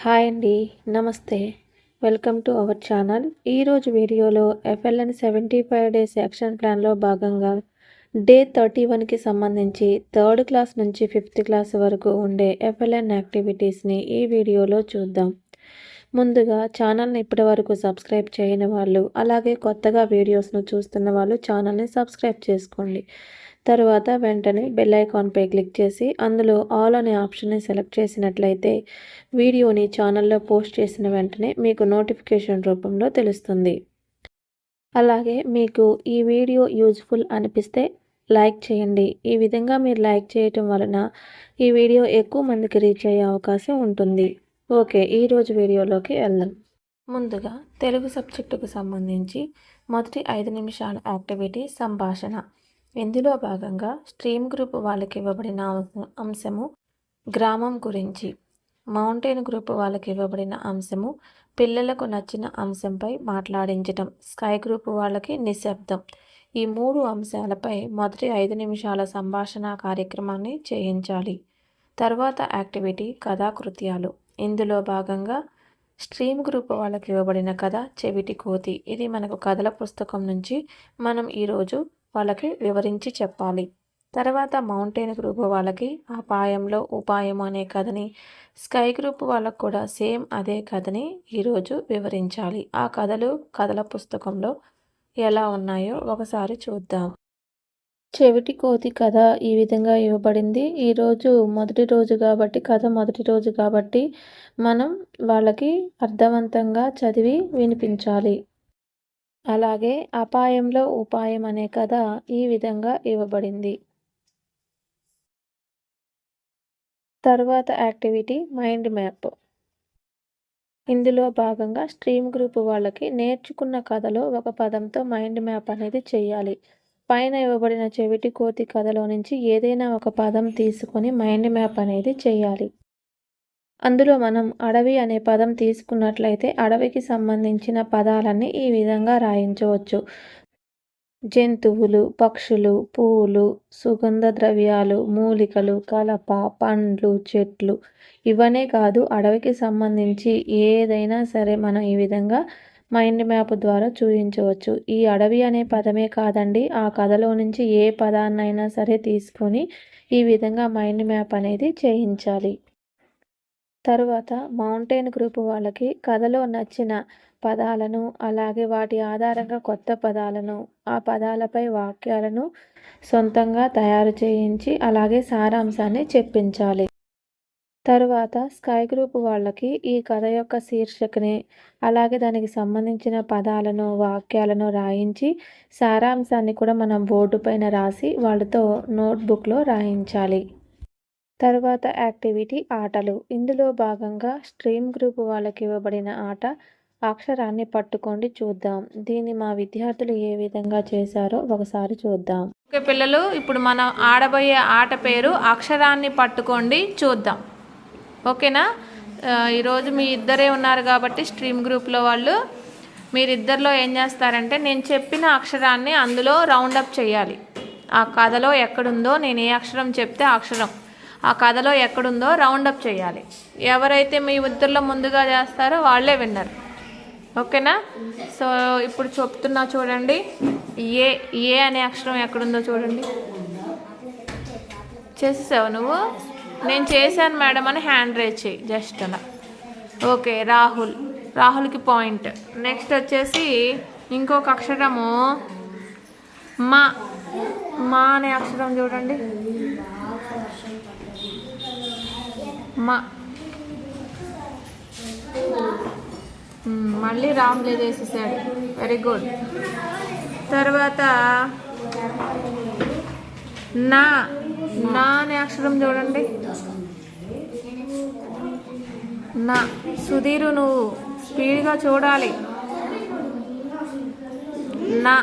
Hi అండి, నమస్తే. Welcome to our channel. ఈరోజు వీడియోలో FLN 75 డేస్ యాక్షన్ ప్లాన్లో భాగంగా డే 31కి సంబంధించి 3rd క్లాస్ నుంచి 5th క్లాస్ వరకు ఉండే FLN యాక్టివిటీస్ని ఈ వీడియోలో చూద్దాం. ముందుగా ఛానల్ని ఇప్పటి వరకు సబ్స్క్రైబ్ చేయని వాళ్ళు, అలాగే కొత్తగా వీడియోస్ను చూస్తున్న వాళ్ళు ఛానల్ని సబ్స్క్రైబ్ చేసుకోండి. తర్వాత వెంటనే బెల్ ఐకాన్పై క్లిక్ చేసి అందులో ఆల్ అనే ఆప్షన్ని సెలెక్ట్ చేసినట్లయితే వీడియోని ఛానల్లో పోస్ట్ చేసిన వెంటనే మీకు నోటిఫికేషన్ రూపంలో తెలుస్తుంది. అలాగే మీకు ఈ వీడియో యూజ్ఫుల్ అనిపిస్తే లైక్ చేయండి. ఈ విధంగా మీరు లైక్ చేయటం వలన ఈ వీడియో ఎక్కువ మందికి రీచ్ అయ్యే అవకాశం ఉంటుంది. ఓకే, ఈరోజు వీడియోలోకి వెళ్దాం. ముందుగా తెలుగు సబ్జెక్టుకు సంబంధించి మొదటి 5 నిమిషాల యాక్టివిటీ సంభాషణ. ఇందులో భాగంగా స్ట్రీమ్ గ్రూప్ వాళ్ళకి ఇవ్వబడిన అంశము గ్రామం గురించి, మౌంటైన్ గ్రూప్ వాళ్ళకి ఇవ్వబడిన అంశము పిల్లలకు నచ్చిన అంశంపై మాట్లాడించటం, స్కై గ్రూప్ వాళ్ళకి నిశ్శబ్దం. ఈ 3 అంశాలపై మొదటి 5 నిమిషాల సంభాషణ కార్యక్రమాన్ని చేయించాలి. తర్వాత యాక్టివిటీ కథాకృత్యాలు. ఇందులో భాగంగా స్ట్రీమ్ గ్రూప్ వాళ్ళకి ఇవ్వబడిన కథ చెవిటి కోతి. ఇది మనకు కథల పుస్తకం నుంచి మనం ఈరోజు వాళ్ళకి వివరించి చెప్పాలి. తర్వాత మౌంటైన్ గ్రూప్ వాళ్ళకి అపాయంలో ఉపాయం అనే కథని, స్కై గ్రూప్ వాళ్ళకు కూడా సేమ్ అదే కథని ఈరోజు వివరించాలి. ఆ కథలు కథల పుస్తకంలో ఎలా ఉన్నాయో ఒకసారి చూద్దాం. చెవిటి కోతి కథ ఈ విధంగా ఇవ్వబడింది. ఈరోజు మొదటి రోజు కాబట్టి, కథ మొదటి రోజు కాబట్టి మనం వాళ్ళకి అర్థవంతంగా చదివి వినిపించాలి. అలాగే అపాయంలో ఉపాయం అనే కథ ఈ విధంగా ఇవ్వబడింది. తర్వాత యాక్టివిటీ మైండ్ మ్యాప్. ఇందులో భాగంగా స్ట్రీమ్ గ్రూప్ వాళ్ళకి నేర్చుకున్న కథలో ఒక పదంతో మైండ్ మ్యాప్ అనేది చేయాలి. పైన ఇవ్వబడిన చెవిటి కోతి కథలో నుంచి ఏదైనా ఒక పదం తీసుకొని మైండ్ మ్యాప్ అనేది చేయాలి. అందులో మనం అడవి అనే పదం తీసుకున్నట్లయితే అడవికి సంబంధించిన పదాలన్నీ ఈ విధంగా రాయించవచ్చు. జంతువులు, పక్షులు, పువ్వులు, సుగంధ ద్రవ్యాలు, మూలికలు, కలప, పండ్లు, చెట్లు. ఇవనే కాదు, అడవికి సంబంధించి ఏదైనా సరే మనం ఈ విధంగా మైండ్ మ్యాప్ ద్వారా చూపించవచ్చు. ఈ అడవి అనే పదమే కాదండి, ఆ కథలో నుంచి ఏ పదాన్నైనా సరే తీసుకొని ఈ విధంగా మైండ్ మ్యాప్ అనేది చేయించాలి. తరువాత మౌంటైన్ గ్రూప్ వాళ్ళకి కథలో నచ్చిన పదాలను, అలాగే వాటి ఆధారంగా కొత్త పదాలను, ఆ పదాలపై వాక్యాలను సొంతంగా తయారు చేయించి అలాగే సారాంశాన్ని చెప్పించాలి. తరువాత స్కై గ్రూప్ వాళ్ళకి ఈ కథ యొక్క శీర్షికని, అలాగే దానికి సంబంధించిన పదాలను, వాక్యాలను రాయించి సారాంశాన్ని కూడా మనం బోర్డు పైన రాసి వాళ్ళతో నోట్బుక్లో రాయించాలి. తర్వాత యాక్టివిటీ ఆటలు. ఇందులో భాగంగా స్ట్రీమ్ గ్రూప్ వాళ్ళకి ఇవ్వబడిన ఆట అక్షరాన్ని పట్టుకోండి చూద్దాం. దీన్ని మా విద్యార్థులు ఏ విధంగా చేశారో ఒకసారి చూద్దాం. ఓకే పిల్లలు, ఇప్పుడు మనం ఆడబోయే ఆట పేరు అక్షరాన్ని పట్టుకోండి చూద్దాం. ఓకేనా? ఈరోజు మీ ఇద్దరే ఉన్నారు కాబట్టి స్ట్రీమ్ గ్రూప్లో వాళ్ళు, మీరిద్దరిలో ఏం చేస్తారంటే నేను చెప్పిన అక్షరాన్ని అందులో రౌండప్ చేయాలి. ఆ కథలో ఎక్కడుందో, నేను ఏ అక్షరం చెప్తే ఆ అక్షరం ఆ కథలో ఎక్కడుందో రౌండప్ చేయాలి. ఎవరైతే మీ ఇద్దరిలో ముందుగా చేస్తారో వాళ్ళే విన్నర్. ఓకేనా? సో ఇప్పుడు చెప్తున్నా చూడండి. ఏ అనే అక్షరం ఎక్కడుందో చూడండి. చేసేసావు నువ్వు? నేను చేశాను మేడం అని హ్యాండ్ రేజ్ చేయి జస్ట్ అలా. ఓకే, రాహుల్కి పాయింట్. నెక్స్ట్ వచ్చేసి ఇంకొక అక్షరము మా అనే అక్షరం చూడండి. మళ్ళీ రాహులే వేసేసాడు. Very good. తర్వాత నా అనే అక్షరం చూడండి. నా సుధీరు, నువ్వు స్పీడ్గా చూడాలి. నా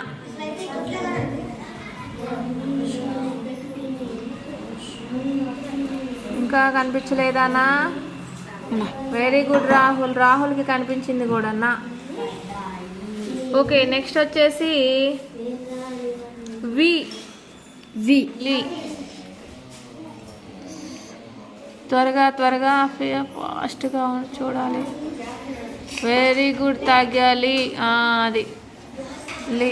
ఇంకా కనిపించలేదానా? వెరీ గుడ్ రాహుల్కి కనిపించింది కూడా నా. ఓకే, నెక్స్ట్ వచ్చేసి వి. త్వరగా త్వరగా ఫాస్ట్గా చూడాలి. వెరీ గుడ్ తగ్గాలి. అది లీ.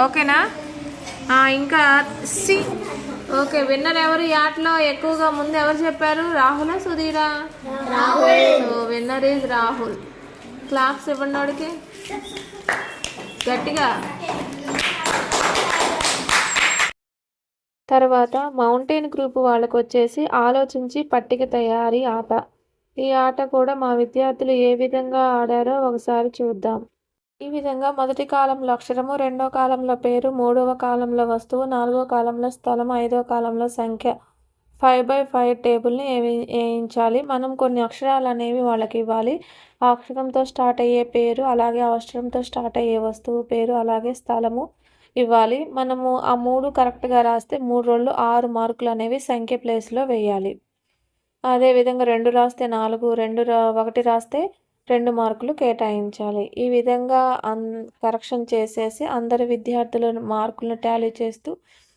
ఓకేనా? ఇంకా సి. ఓకే, విన్నర్ ఎవరు? ఈ ఆటలో ఎక్కువగా ముందు ఎవరు చెప్పారు? రాహులా సుధీరా? So winner is Rahul. Claps ఇవ్వండి వాడికి గట్టిగా. తర్వాత మౌంటైన్ గ్రూప్ వాళ్ళకు వచ్చేసి ఆలోచించి పట్టిక తయారీ ఆట. ఈ ఆట కూడా మా విద్యార్థులు ఏ విధంగా ఆడారో ఒకసారి చూద్దాం. ఈ విధంగా మొదటి కాలంలో అక్షరము, రెండో కాలంలో పేరు, మూడవ కాలంలో వస్తువు, నాలుగో కాలంలో స్థలం, ఐదో కాలంలో సంఖ్య 5x5 టేబుల్ని వేయించాలి. మనం కొన్ని అక్షరాలు అనేవి వాళ్ళకి ఇవ్వాలి. ఆ అక్షరంతో స్టార్ట్ అయ్యే పేరు, అలాగే ఆ అక్షరంతో స్టార్ట్ అయ్యే వస్తువు పేరు, అలాగే స్థలము ఇవ్వాలి. మనము ఆ 3 కరెక్ట్గా రాస్తే 3 రోళ్ళు 6 మార్కులు అనేవి సంఖ్య ప్లేస్లో వేయాలి. అదేవిధంగా 2 రాస్తే 4, 1 రాస్తే 2 మార్కులు కేటాయించాలి. ఈ విధంగా కరెక్షన్ చేసేసి అందరి విద్యార్థుల మార్కులను టాలీ చేస్తూ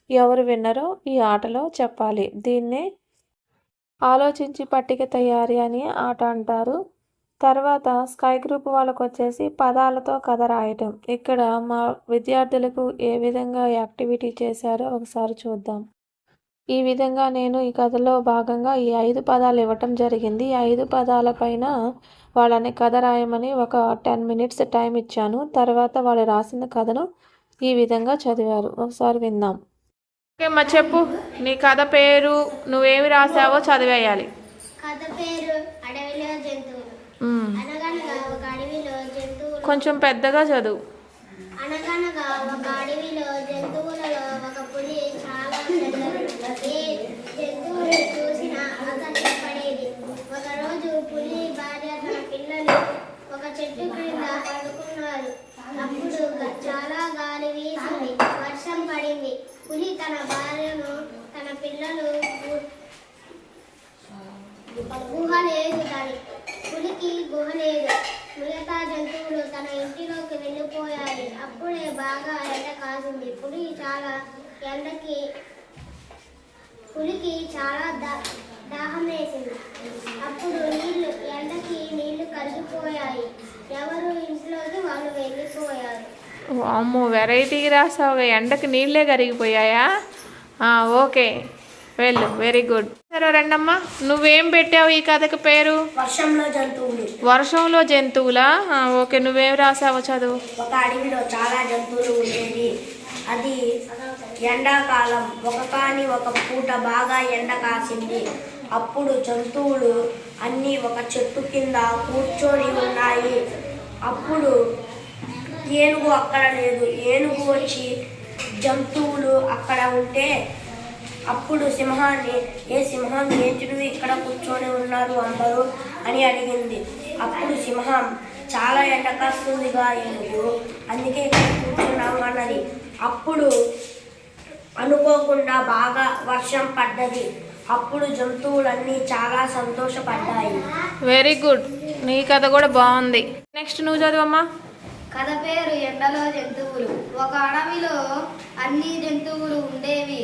ఎవరు విన్నరో ఈ ఆటలో చెప్పాలి. దీన్నే ఆలోచించి పట్టిక తయారీ అని ఆట అంటారు. తర్వాత స్కై గ్రూప్ వాళ్ళకు వచ్చేసి పదాలతో కథ రాయటం. ఇక్కడ మా విద్యార్థులకు ఏ విధంగా యాక్టివిటీ చేశారో ఒకసారి చూద్దాం. ఈ విధంగా నేను ఈ కథలో భాగంగా ఈ 5 పదాలు ఇవ్వటం జరిగింది. ఈ 5 పదాల పైన వాళ్ళని కథ రాయమని ఒక 10 మినిట్స్ టైం ఇచ్చాను. తర్వాత వాళ్ళు రాసిన కథను ఈ విధంగా చదివారు. ఒకసారి విందాం. ఓకే అమ్మా, చెప్పు నీ కథ పేరు, నువ్వేమి రాసావో చదివేయాలి. కథ పేరు అడవిలో జంతువులు. అనగనగా ఒక అడవిలో జంతువులు. కొంచెం పెద్దగా చదువు. అనగనగా ఒక అడవిలో జంతువులలో ఒక పులి చాలా చెడ్డది. ఏ జంతువుని చూసినా ఆకర్షింపడేది. ఒకరోజు పులి భార్య తన పిల్లలు ఒక చెట్టు క్రింద పడుకున్నారు. అప్పుడు చాలా గాలి వీసింది, వర్షం పడింది. పులి తన భార్యను, తన పిల్లలు గుహ లేదు, పులికి గుహ లేదు. మిగతా జంతువులు తన ఇంటిలోకి వెళ్ళిపోయాయి. అప్పుడే బాగా ఎండ కాసింది. పులికి చాలా దాహం వేసింది. అప్పుడు ఎండకి నీళ్లు కరిగిపోయాయి. ఎవరు ఇంట్లోకి వాళ్ళు వెళ్ళిపోయారు. అమ్మో, వెరైటీగా రాసావు. ఎండకి నీళ్ళే కరిగిపోయాయా? ఓకే, వెళ్ళు, వెరీ గుడ్. సరే రెండమ్మా, నువ్వేం పెట్టావు ఈ కథకి పేరు? వర్షంలో జంతువులు. వర్షంలో జంతువులా? ఓకే, నువ్వేం రాసావో చదువు. ఒక అడవిలో చాలా జంతువులు ఉండేది. అది ఎండాకాలం. ఒక పూట బాగా ఎండ కాసింది. అప్పుడు జంతువులు అన్నీ ఒక చెట్టు కింద కూర్చొని ఉన్నాయి. అప్పుడు ఏనుగు అక్కడ లేదు. ఏనుగు వచ్చి జంతువులు అక్కడ ఉంటే అప్పుడు సింహాన్ని, సింహం ఏంటి నువ్వు ఇక్కడ కూర్చొని ఉన్నారు అందరూ అని అడిగింది. అప్పుడు సింహం, చాలా ఎండ కాస్తుందిగా ఏనుగు, అందుకే ఇక్కడ కూర్చున్నాము అన్నది. అప్పుడు అనుకోకుండా బాగా వర్షం పడ్డది. అప్పుడు జంతువులన్నీ చాలా సంతోషపడ్డాయి. వెరీ గుడ్, నీ కథ కూడా బాగుంది. నెక్స్ట్ నువ్వు చదువమ్మా. కథ పేరు ఎండలో జంతువులు. ఒక అడవిలో అన్ని జంతువులు ఉండేవి.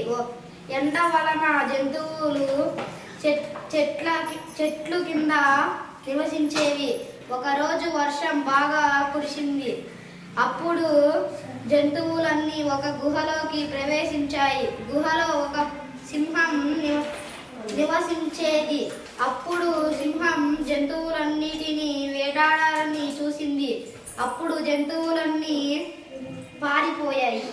ఎండ వలన జంతువులు చెట్లు కింద నివసించేవి. ఒకరోజు వర్షం బాగా కురిసింది. అప్పుడు జంతువులన్నీ ఒక గుహలోకి ప్రవేశించాయి. గుహలో ఒక సింహం నివసించేది. అప్పుడు సింహం జంతువులన్నిటినీ వేటాడాలని చూసింది. అప్పుడు జంతువులన్నీ పారిపోయాయి.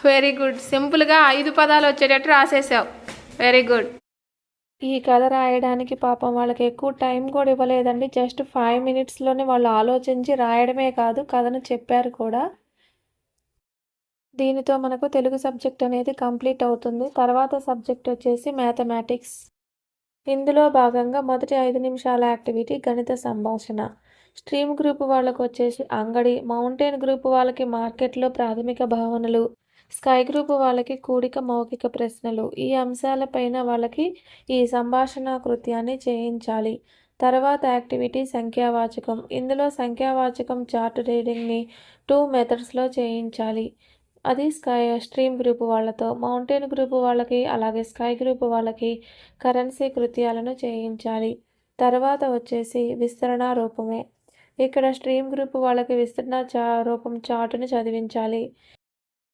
వెరీ గుడ్, సింపుల్గా 5 పదాలు వచ్చేటట్టు రాసేసావు. Very good. ఈ కథ రాయడానికి పాపం వాళ్ళకి ఎక్కువ టైం కూడా ఇవ్వలేదండి. జస్ట్ 5 మినిట్స్లోనే వాళ్ళు ఆలోచించి రాయడమే కాదు, కథను చెప్పారు కూడా. దీనితో మనకు తెలుగు సబ్జెక్ట్ అనేది కంప్లీట్ అవుతుంది. తర్వాత సబ్జెక్ట్ వచ్చేసి మ్యాథమెటిక్స్. ఇందులో భాగంగా మొదటి 5 నిమిషాల యాక్టివిటీ గణిత సంభాషణ. స్ట్రీమ్ గ్రూప్ వాళ్ళకు వచ్చేసి అంగడి, మౌంటైన్ గ్రూప్ వాళ్ళకి మార్కెట్లో ప్రాథమిక భావనలు, స్కై గ్రూప్ వాళ్ళకి కూడిక మౌఖిక ప్రశ్నలు. ఈ అంశాలపైన వాళ్ళకి ఈ సంభాషణ కృత్యాన్ని చేయించాలి. తర్వాత యాక్టివిటీ సంఖ్యావాచకం. ఇందులో సంఖ్యావాచకం చార్ట్ రీడింగ్ని 2 మెథడ్స్లో చేయించాలి. అది స్ట్రీమ్ గ్రూప్ వాళ్ళతో. మౌంటైన్ గ్రూప్ వాళ్ళకి అలాగే స్కై గ్రూప్ వాళ్ళకి కరెన్సీ కృత్యాలను చేయించాలి. తర్వాత వచ్చేసి విస్తరణ రూపము. ఇక్కడ స్ట్రీమ్ గ్రూప్ వాళ్ళకి విస్తరణ రూపం చార్టును చదివించాలి.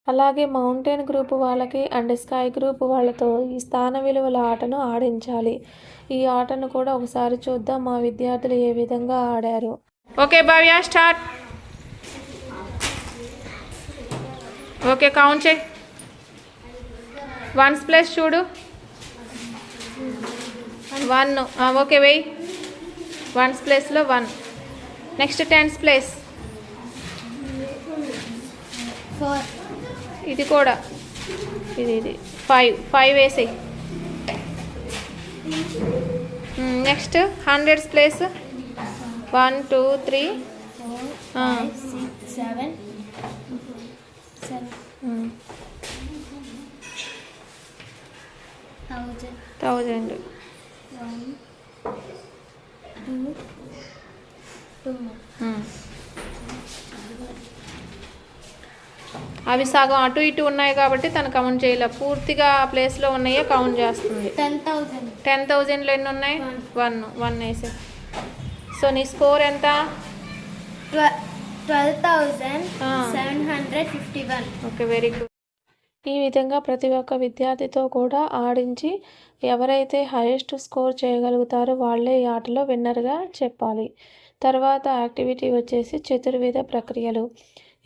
అలాగే మౌంటైన్ గ్రూప్ వాళ్ళకి అండ్ స్కై గ్రూప్ వాళ్ళతో ఈ స్థాన విలువల ఆటను ఆడించాలి. ఈ ఆటను కూడా ఒకసారి చూద్దాం మా విద్యార్థులు ఏ విధంగా ఆడారు. ఓకే భవ్య, స్టార్ట్. ఓకే, కౌంట్ చేయి. 1's ప్లేస్ చూడు. 1. ఓకే, వెయ్యి. 1's ప్లేస్లో 1. Next 10's place. 4. ఇది కూడా ఇది 5 వేసేయి. Next 100's place. 1 2 3 5 6 7 1000. 2 అవి సగం అటు ఇటు ఉన్నాయి కాబట్టి తను కౌంట్ చేయలే. పూర్తిగా ప్లేస్లో ఉన్నాయో కౌంట్ చేస్తుంది. 10,000లో ఎన్ని ఉన్నాయి? 1 వేసే. సో నీ స్కోర్ ఎంత? 12,751. Okay, very good. ఈ విధంగా ప్రతి ఒక్క విద్యార్థితో కూడా ఆడించి ఎవరైతే హైయెస్ట్ స్కోర్ చేయగలుగుతారో వాళ్ళే ఈ ఆటలో విన్నర్గా చెప్పాలి. తర్వాత యాక్టివిటీ వచ్చేసి చతుర్విధ ప్రక్రియలు.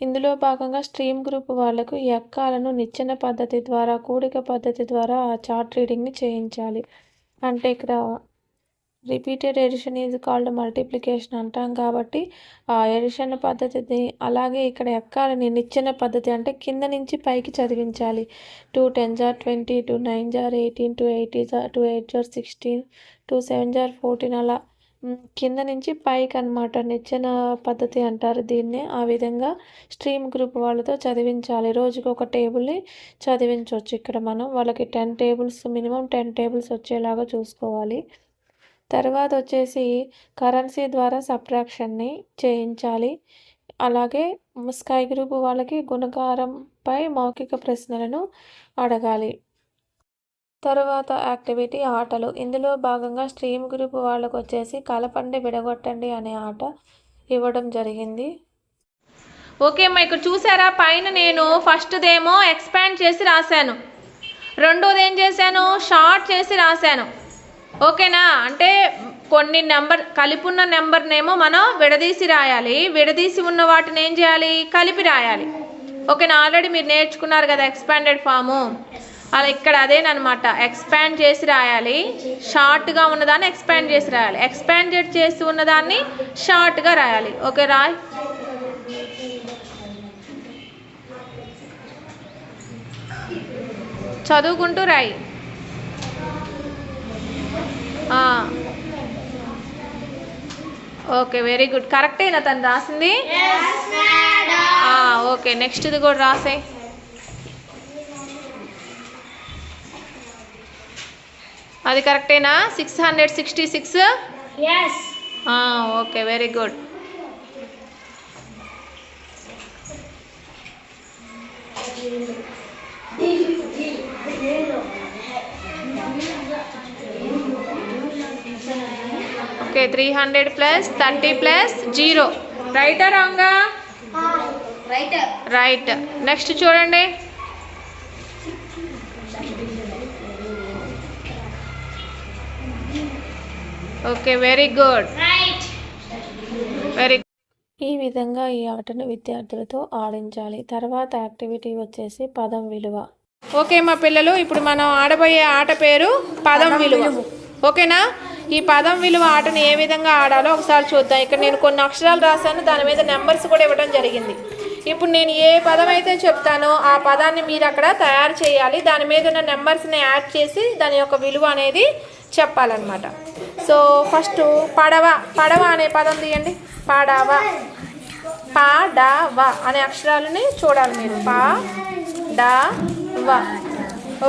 ఇందులో భాగంగా స్ట్రీమ్ గ్రూప్ వాళ్లకు ఎక్కాలను నిచ్చెన పద్ధతి ద్వారా, కూడిక పద్ధతి ద్వారా ఆ చార్ట్ రీడింగ్ని చేయించాలి. అంటే ఇక్కడ repeated edition is called multiplication అంటాం కాబట్టి ఆ ఎడిషన్ పద్ధతిని, అలాగే ఇక్కడ ఎక్కాలని నిచ్చెన పద్ధతి అంటే కింద నుంచి పైకి చదివించాలి. 2 10s are 20, 2 9s are 18, 2 8s are 16, 2 7s are 14 అలా కింద నుంచి పైకి అనమాట నిచ్చెన పద్ధతి అంటారు దీన్నే. ఆ విధంగా స్ట్రీమ్ గ్రూప్ వాళ్ళతో చదివించాలి. రోజుకి ఒక టేబుల్ని చదివించవచ్చు. ఇక్కడ మనం వాళ్ళకి 10 టేబుల్స్, మినిమం 10 టేబుల్స్ వచ్చేలాగా చూసుకోవాలి. తర్వాత వచ్చేసి కరెన్సీ ద్వారా సబ్ట్రాక్షన్ని చేయించాలి. అలాగే స్కై గ్రూప్ వాళ్ళకి గుణకారంపై మౌఖిక ప్రశ్నలను అడగాలి. తర్వాత యాక్టివిటీ ఆటలు. ఇందులో భాగంగా స్ట్రీమ్ గ్రూప్ వాళ్ళకు వచ్చేసి కలపండి విడగొట్టండి అనే ఆట ఇవ్వడం జరిగింది. ఓకే అమ్మా, ఇక్కడ చూసారా పైన నేను ఫస్ట్దేమో ఎక్స్పాండ్ చేసి రాశాను, రెండోది ఏం చేశాను, షార్ట్ చేసి రాశాను. ఓకేనా? అంటే కొన్ని నెంబర్ కలిపున్న నెంబర్నేమో మనం విడదీసి రాయాలి, విడదీసి ఉన్న వాటిని ఏం చేయాలి, కలిపి రాయాలి. ఓకేనా? ఆల్రెడీ మీరు నేర్చుకున్నారు కదా ఎక్స్పాండెడ్ ఫాము, అలా ఇక్కడ అదేనమాట. ఎక్స్పాండ్ చేసి రాయాలి, షార్ట్గా ఉన్నదాన్ని ఎక్స్పాండ్ చేసి రాయాలి, ఎక్స్పాండెడ్ చేసి ఉన్నదాన్ని షార్ట్గా రాయాలి. ఓకే, రాయ్. చదువుకుంటూ రాయి. Okay, very good. కరెక్టేనా తను రాసింది? ఓకే, నెక్స్ట్ ఇది కూడా రాసే. అది కరెక్టేనా? 666. Okay, very good. ఓకే, 300 + 30 + 0. రైటా రాంగా? రైట్. నెక్స్ట్ చూడండి. Okay, very good. Very good. ఈ విధంగా ఈ ఆటను విద్యార్థులతో ఆడించాలి. తర్వాత యాక్టివిటీ వచ్చేసి పదం విలువ. ఓకే మా పిల్లలు, ఇప్పుడు మనం ఆడబోయే ఆట పేరు పదం విలువ. ఓకేనా? ఈ పదం విలువ ఆటను ఏ విధంగా ఆడాలో ఒకసారి చూద్దాం. ఇక్కడ నేను కొన్ని అక్షరాలు రాశాను, దాని మీద నెంబర్స్ కూడా ఇవ్వడం జరిగింది. ఇప్పుడు నేను ఏ పదం అయితే చెప్తానో ఆ పదాన్ని మీరు అక్కడ తయారు చేయాలి, దాని మీద ఉన్న నెంబర్స్ని యాడ్ చేసి దాని యొక్క విలువ అనేది చెప్పాలన్నమాట. సో ఫస్ట్ పడవ. పడవ అనే పదం తీయండి. పడవ, పడవ అనే అక్షరాలని చూడాలి మీరు. పడవ.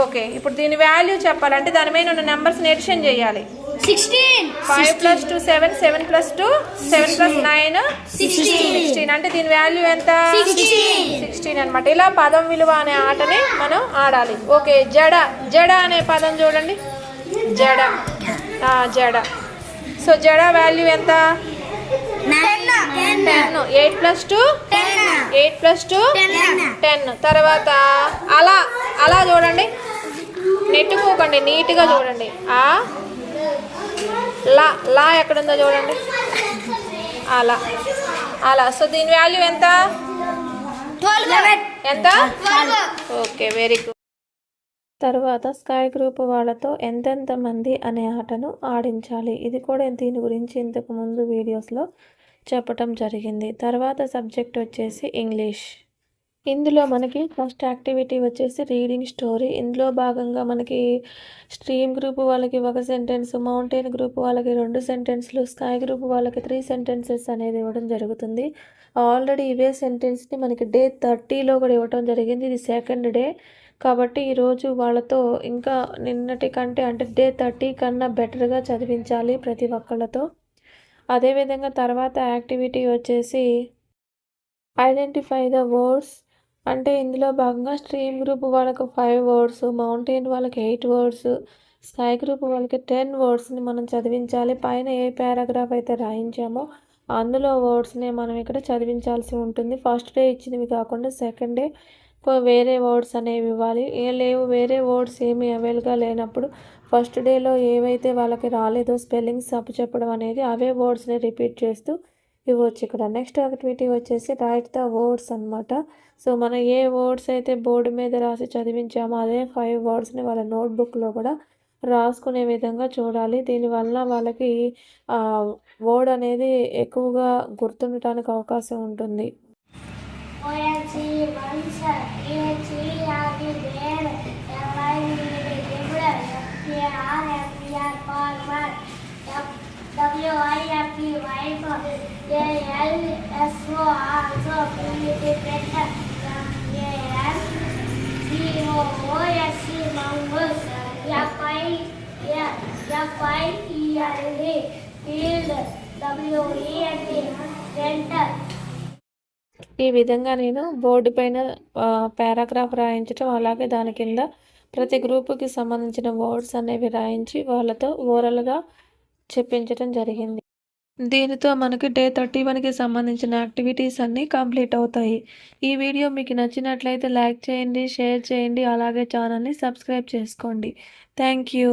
ఓకే, ఇప్పుడు దీని వాల్యూ చెప్పాలంటే దాని మీద ఉన్న నెంబర్స్ని ఎడిషన్ చేయాలి. 5 + 2 7, 7 + 2 7 + 9 16. అంటే దీని వాల్యూ ఎంత? 16 అనమాట. ఇలా పదం విలువ అనే ఆటని మనం ఆడాలి. ఓకే, జడ. జడ అనే పదం చూడండి. జడ. జడ. సో జడ వాల్యూ ఎంత? 10. 8 + 2 8 + 2 10. తర్వాత అలా. అలా చూడండి, నెట్టుకోకండి, నీట్గా చూడండి. లా. లా ఎక్కడుందో చూడండి. అలా. అలా. సో దీని వాల్యూ ఎంత? ఎంత? Okay, very good. తర్వాత స్కై గ్రూప్ వాళ్ళతో ఎంతెంత మంది అనే ఆటను ఆడించాలి. ఇది కూడా దీని గురించి ఇంతకు ముందు వీడియోస్లో చెప్పటం జరిగింది. తర్వాత సబ్జెక్ట్ వచ్చేసి ఇంగ్లీష్. ఇందులో మనకి ఫస్ట్ యాక్టివిటీ వచ్చేసి రీడింగ్ స్టోరీ. ఇందులో భాగంగా మనకి స్ట్రీమ్ గ్రూప్ వాళ్ళకి 1 సెంటెన్స్, మౌంటైన్ గ్రూప్ వాళ్ళకి 2 సెంటెన్స్లు, స్కై గ్రూప్ వాళ్ళకి 3 సెంటెన్సెస్ అనేది ఇవ్వడం జరుగుతుంది. ఆల్రెడీ ఇవే సెంటెన్స్ని మనకి డే 30లో కూడా ఇవ్వడం జరిగింది. ఇది సెకండ్ డే కాబట్టి ఈరోజు వాళ్ళతో ఇంకా నిన్నటి కంటే అంటే డే 30 కన్నా బెటర్గా చదివించాలి ప్రతి ఒక్కళ్ళతో. అదేవిధంగా తర్వాత యాక్టివిటీ వచ్చేసి ఐడెంటిఫై ద వర్డ్స్. అంటే ఇందులో భాగంగా స్ట్రీమ్ గ్రూప్ వాళ్ళకు 5 వర్డ్స్, మౌంటైన్ వాళ్ళకి 8 వర్డ్స్, స్కై గ్రూప్ వాళ్ళకి 10 వర్డ్స్ని మనం చదివించాలి. పైన ఏ పారాగ్రాఫ్ అయితే రాయించామో అందులో వర్డ్స్ని మనం ఇక్కడ చదివించాల్సి ఉంటుంది. ఫస్ట్ డే ఇచ్చినవి కాకుండా సెకండ్ డే వేరే వర్డ్స్ అనేవి ఇవ్వాలి. వేరే వర్డ్స్ ఏమీ అవైలబుల్గా లేనప్పుడు ఫస్ట్ డేలో ఏవైతే వాళ్ళకి రాలేదో స్పెల్లింగ్స్ చెప్పడం అనేది అవే వర్డ్స్ని రిపీట్ చేస్తూ ఇవ్వచ్చు ఇక్కడ. నెక్స్ట్ యాక్టివిటీ వచ్చేసి రైట్ ద వర్డ్స్ అనమాట. సో మనం ఏ వర్డ్స్ అయితే బోర్డు మీద రాసి చదివించామో అదే 5 వర్డ్స్ని వాళ్ళ నోట్బుక్లో కూడా రాసుకునే విధంగా చూడాలి. దీనివల్ల వాళ్ళకి వర్డ్ అనేది ఎక్కువగా గుర్తుండటానికి అవకాశం ఉంటుంది. ఈ విధంగా నేను బోర్డు పైన పారాగ్రాఫ్ రాయించడం, అలాగే దాని కింద ప్రతి గ్రూపుకి సంబంధించిన వర్డ్స్ అనేవి రాయించి వాళ్ళతో ఓరల్గా చెప్పించడం జరిగింది. దీనితో మనకి డే 31కి సంబంధించిన యాక్టివిటీస్ అన్నీ కంప్లీట్ అవుతాయి. ఈ వీడియో మీకు నచ్చినట్లయితే లైక్ చేయండి, షేర్ చేయండి, అలాగే ఛానల్ని సబ్స్క్రైబ్ చేసుకోండి. Thank you.